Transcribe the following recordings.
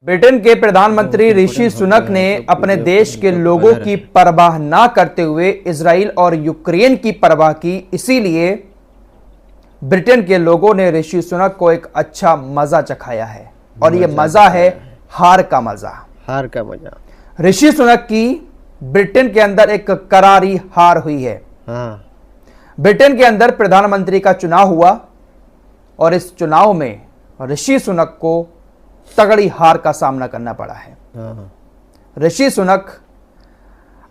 Britain के प्रधानमंत्री ऋषि सुनक ने अपने देश के लोगों की परवाह ना करते हुए इजराइल और यूक्रेन की परवाह की। इसीलिए ब्रिटेन के लोगों ने ऋषि सुनक को एक अच्छा मजा चखाया है और ये मजा है हार का मजा। हार का मजा। ऋषि सुनक की ब्रिटेन के अंदर एक करारी हार हुई है। ब्रिटेन के अंदर प्रधानमंत्री का चुनाव हुआ और इस चुनाव में ऋषि सुनक को तगड़ी हार का सामना करना पड़ा है। ऋषि सुनक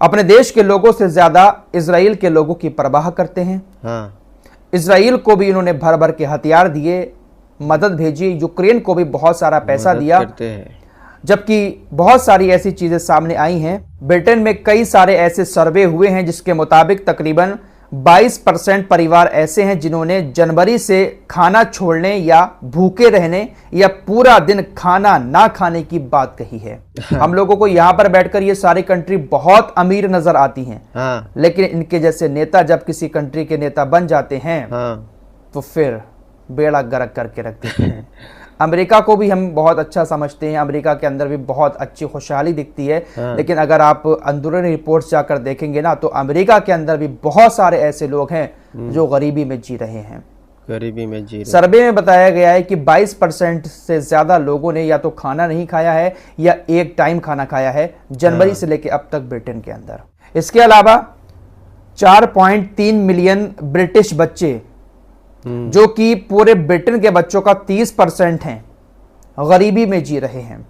अपने देश के लोगों से ज्यादा इजराइल के लोगों की परवाह करते हैं। इजराइल को भी इन्होंने भर भर के हथियार दिए, मदद भेजी, यूक्रेन को भी बहुत सारा पैसा दिया, जबकि बहुत सारी ऐसी चीजें सामने आई हैं। ब्रिटेन में कई सारे ऐसे सर्वे हुए हैं जिसके मुताबिक तकरीबन 22% परिवार ऐसे हैं जिन्होंने जनवरी से खाना छोड़ने या भूखे रहने या पूरा दिन खाना ना खाने की बात कही है। हम लोगों को यहाँ पर बैठकर ये सारी कंट्री बहुत अमीर नजर आती हैं, लेकिन इनके जैसे नेता जब किसी कंट्री के नेता बन जाते हैं तो फिर बेड़ा गर्क करके रख देते हैं। अमेरिका को भी हम बहुत अच्छा समझते हैं, अमेरिका के अंदर भी बहुत अच्छी खुशहाली दिखती है, लेकिन अगर आप अंदरूनी रिपोर्ट्स जाकर देखेंगे ना तो अमेरिका के अंदर भी बहुत सारे ऐसे लोग हैं जो गरीबी में जी रहे हैं। गरीबी में जी रहे। सर्वे में बताया गया है कि 22% से ज्यादा लोगों ने या तो खाना नहीं खाया है या एक टाइम खाना खाया है जनवरी से लेकर अब तक ब्रिटेन के अंदर। इसके अलावा 4.3 मिलियन ब्रिटिश बच्चे, जो कि पूरे ब्रिटेन के बच्चों का 30% हैं, गरीबी में जी रहे हैं।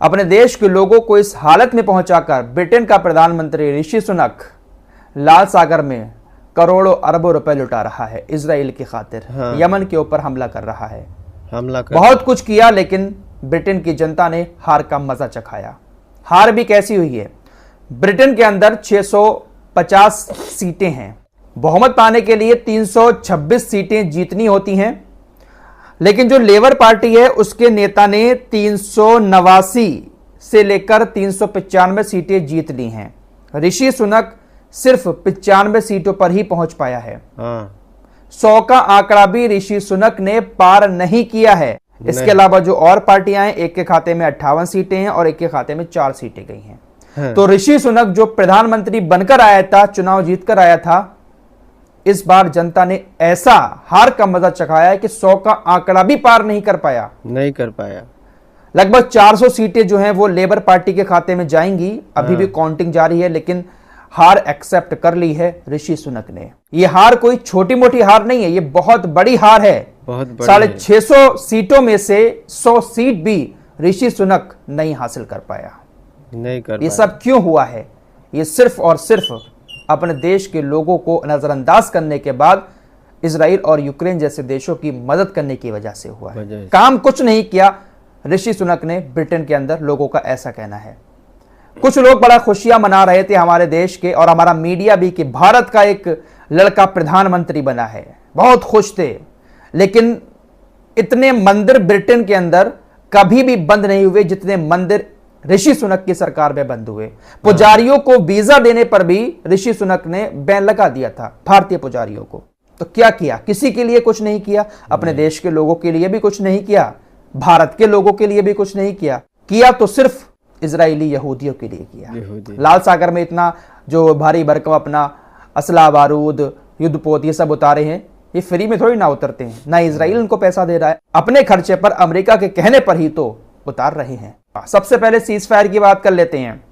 अपने देश के लोगों को इस हालत में पहुंचाकर ब्रिटेन का प्रधानमंत्री ऋषि सुनक लाल सागर में करोड़ों अरबों रुपए लुटा रहा है इजराइल की खातिर। यमन के ऊपर हमला कर रहा है। बहुत कुछ किया, लेकिन ब्रिटेन की जनता ने हार का मजा चखाया। हार भी कैसी हुई है? ब्रिटेन के अंदर 650 सीटें हैं। बहुमत पाने के लिए 326 सीटें जीतनी होती हैं, लेकिन जो लेबर पार्टी है उसके नेता ने 389 से लेकर 395 सीटें जीत ली हैं। ऋषि सुनक सिर्फ 95 सीटों पर ही पहुंच पाया है। 100 का आंकड़ा भी ऋषि सुनक ने पार नहीं किया है। इसके अलावा जो और पार्टियां हैं, एक के खाते में 58 सीटें हैं और एक के खाते में 4 सीटें गई हैं। तो ऋषि सुनक जो प्रधानमंत्री बनकर आया था, चुनाव जीतकर आया था, इस बार जनता ने ऐसा हार का मजा चखाया है कि 100 का आंकड़ा भी पार नहीं कर पाया। लगभग 400 सीटें जो हैं वो लेबर पार्टी के खाते में जाएंगी। अभी भी काउंटिंग जारी है, लेकिन हार एक्सेप्ट कर ली है ऋषि सुनक ने। ये हार कोई छोटी मोटी हार नहीं है, ये बहुत बड़ी हार है। 650 सीटों में से 100 सीट भी ऋषि सुनक नहीं हासिल कर पाया। ये सब क्यों हुआ है? ये सिर्फ और सिर्फ अपने देश के लोगों को नजरअंदाज करने के बाद इजराइल और यूक्रेन जैसे देशों की मदद करने की वजह से हुआ है। काम कुछ नहीं किया ऋषि सुनक ने ब्रिटेन के अंदर, लोगों का ऐसा कहना है। कुछ लोग बड़ा खुशियां मना रहे थे हमारे देश के, और हमारा मीडिया भी, कि भारत का एक लड़का प्रधानमंत्री बना है, बहुत खुश थे। लेकिन इतने मंदिर ब्रिटेन के अंदर कभी भी बंद नहीं हुए जितने मंदिर ऋषि सुनक की सरकार में बंद हुए। पुजारियों को वीजा देने पर भी ऋषि सुनक ने बैन लगा दिया था, भारतीय पुजारियों को। तो क्या किया? किसी के लिए कुछ नहीं किया, अपने देश के लोगों के लिए भी कुछ नहीं किया, भारत के लोगों के लिए भी कुछ नहीं किया तो सिर्फ इजरायली यहूदियों के लिए किया। लाल सागर में इतना जो भारी भरकम अपना असला, बारूद, युद्धपोत ये सब उतारे हैं, ये फ्री में थोड़ी ना उतरते हैं, ना इजराइल उनको पैसा दे रहा है, अपने खर्चे पर, अमेरिका के कहने पर ही तो उतार रहे हैं। सबसे पहले सीज फायर की बात कर लेते हैं।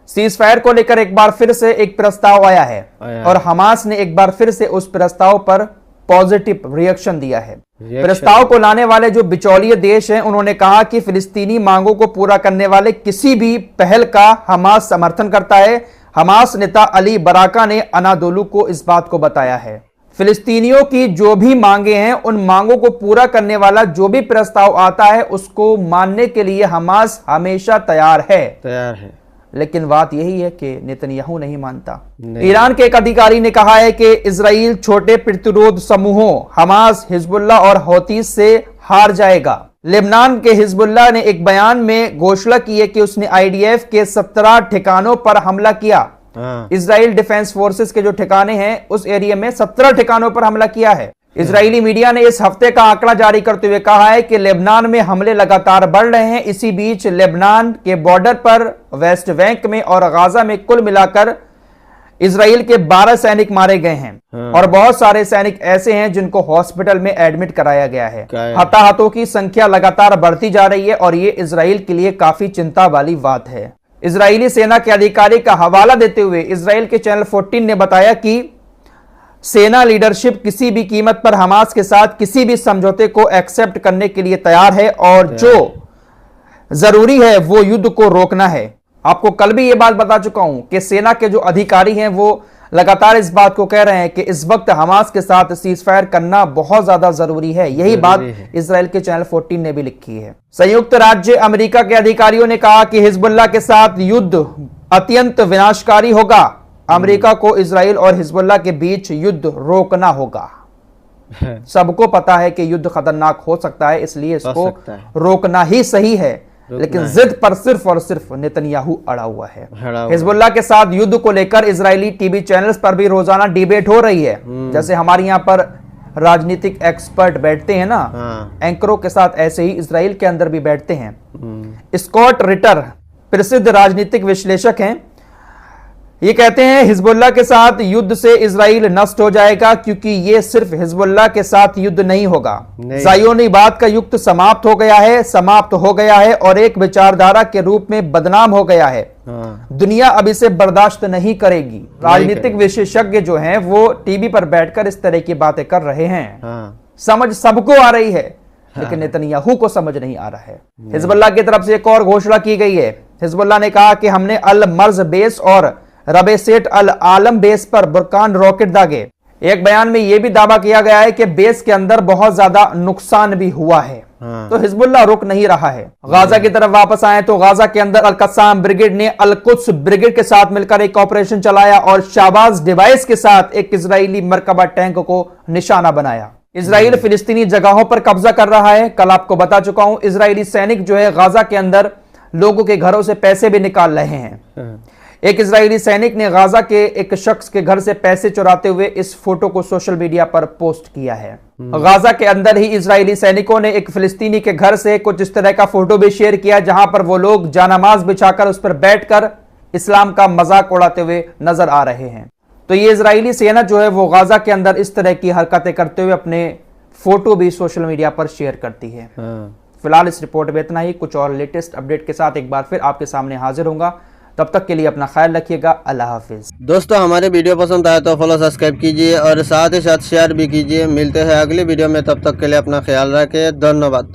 सीज फायर को लेकर एक बार फिर से एक प्रस्ताव आया है और हमास ने एक बार फिर से उस प्रस्ताव पर पॉजिटिव रिएक्शन दिया है। प्रस्ताव को लाने वाले जो बिचौलिए देश हैं, उन्होंने कहा कि फिलिस्तीनी मांगों को पूरा करने वाले किसी भी पहल का हमास समर्थन करता है। हमास नेता अली बराका ने अनादोलू को इस बात को बताया है। फिलिस्तीनियों की जो भी मांगे हैं, उन मांगों को पूरा करने वाला जो भी प्रस्ताव आता है उसको मानने के लिए हमास हमेशा तैयार है। लेकिन बात यही है कि नेतन्याहू नहीं मानता। ईरान के एक अधिकारी ने कहा है कि इजराइल छोटे प्रतिरोध समूहों हमास, हिजबुल्लाह और हौतीस से हार जाएगा। लेबनान के हिजबुल्लाह ने एक बयान में घोषणा की है कि उसने आईडीएफ के 17 ठिकानों पर हमला किया। इजराइल डिफेंस फोर्सेस के जो ठिकाने हैं उस एरिया में 17 ठिकानों पर हमला किया है। इजरायली मीडिया ने इस हफ्ते का आंकड़ा जारी करते हुए कहा है कि लेबनान में हमले लगातार बढ़ रहे हैं। इसी बीच लेबनान के बॉर्डर पर वेस्ट बैंक में और गाजा में कुल मिलाकर इजराइल के 12 सैनिक मारे गए हैं और बहुत सारे सैनिक ऐसे हैं जिनको हॉस्पिटल में एडमिट कराया गया है। हताहतों की संख्या लगातार बढ़ती जा रही है और ये इजराइल के लिए काफी चिंता वाली बात है। इजरायली सेना के अधिकारी का हवाला देते हुए इजराइल के चैनल 14 ने बताया कि सेना लीडरशिप किसी भी कीमत पर हमास के साथ किसी भी समझौते को एक्सेप्ट करने के लिए तैयार है और जो जरूरी है वो युद्ध को रोकना है। आपको कल भी ये बात बता चुका हूं कि सेना के जो अधिकारी हैं वो लगातार इस बात को कह रहे हैं कि इस वक्त हमास के साथ सीजफायर करना बहुत ज्यादा जरूरी है। यही बात इजराइल के चैनल 14 ने भी लिखी है। संयुक्त राज्य अमेरिका के अधिकारियों ने कहा कि हिजबुल्लाह के साथ युद्ध अत्यंत विनाशकारी होगा। अमेरिका को इजराइल और हिजबुल्लाह के बीच युद्ध रोकना होगा। सबको पता है कि युद्ध खतरनाक हो सकता है, इसलिए इसको रोकना ही सही है, लेकिन जिद पर सिर्फ और सिर्फ नेतन्याहू अड़ा हुआ है। हिजबुल्लाह के साथ युद्ध को लेकर इजरायली टीवी चैनल्स पर भी रोजाना डिबेट हो रही है। जैसे हमारे यहाँ पर राजनीतिक एक्सपर्ट बैठते हैं ना एंकरों के साथ, ऐसे ही इजराइल के अंदर भी बैठते हैं। स्कॉट रिटर प्रसिद्ध राजनीतिक विश्लेषक हैं। ये कहते हैं हिजबुल्लाह के साथ युद्ध से इजराइल नष्ट हो जाएगा, क्योंकि ये सिर्फ हिजबुल्लाह के साथ युद्ध नहीं होगा। ज़ायोनीवाद का युग समाप्त हो गया है और एक विचारधारा के रूप में बदनाम हो गया है। दुनिया अब इसे बर्दाश्त नहीं करेगी। राजनीतिक विशेषज्ञ जो हैं वो टीवी पर बैठकर इस तरह की बातें कर रहे हैं। समझ सबको आ रही है, लेकिन नेतन्याहू को समझ नहीं आ रहा है। हिजबुल्लाह की तरफ से एक और घोषणा की गई है। हिजबुल्लाह ने कहा कि हमने अल मर्ज बेस और रबेसेट अल आलम बेस पर बुरकान रॉकेट दागे। एक बयान में यह भी दावा किया गया है कि बेस के अंदर बहुत ज्यादा नुकसान भी हुआ है। तो हिजबुल्लाह रुक नहीं रहा है। गाजा की तरफ वापस आए तो गाजा के अंदर अल कस्साम ब्रिगेड ने अल कुद्स ब्रिगेड के साथ मिलकर एक ऑपरेशन चलाया और शाबाज डिवाइस के साथ एक इजरायली मरकबा टैंक को निशाना बनाया। इजराइल फिलिस्तीनी जगहों पर कब्जा कर रहा है। कल आपको बता चुका हूं, इजरायली सैनिक जो है गाजा के अंदर लोगों के घरों से पैसे भी निकाल रहे हैं। एक इजरायली सैनिक ने गाजा के एक शख्स के घर से पैसे चुराते हुए इस फोटो को सोशल मीडिया पर पोस्ट किया है। गाजा के अंदर ही इजरायली सैनिकों ने एक फिलिस्तीनी के घर से कुछ इस तरह का फोटो भी शेयर किया, जहां पर वो लोग जानामाज बिछाकर उस पर बैठकर इस्लाम का मजाक उड़ाते हुए नजर आ रहे हैं। तो ये इजरायली सेना जो है वो गाजा के अंदर इस तरह की हरकतें करते हुए अपने फोटो भी सोशल मीडिया पर शेयर करती है। फिलहाल इस रिपोर्ट में इतना ही। कुछ और लेटेस्ट अपडेट के साथ एक बार फिर आपके सामने हाजिर होऊंगा। तब तक के लिए अपना ख्याल रखिएगा। अल्लाह हाफिज। दोस्तों, हमारे वीडियो पसंद आए तो फॉलो सब्सक्राइब कीजिए और साथ ही साथ शेयर भी कीजिए। मिलते हैं अगली वीडियो में, तब तक के लिए अपना ख्याल रखें। धन्यवाद।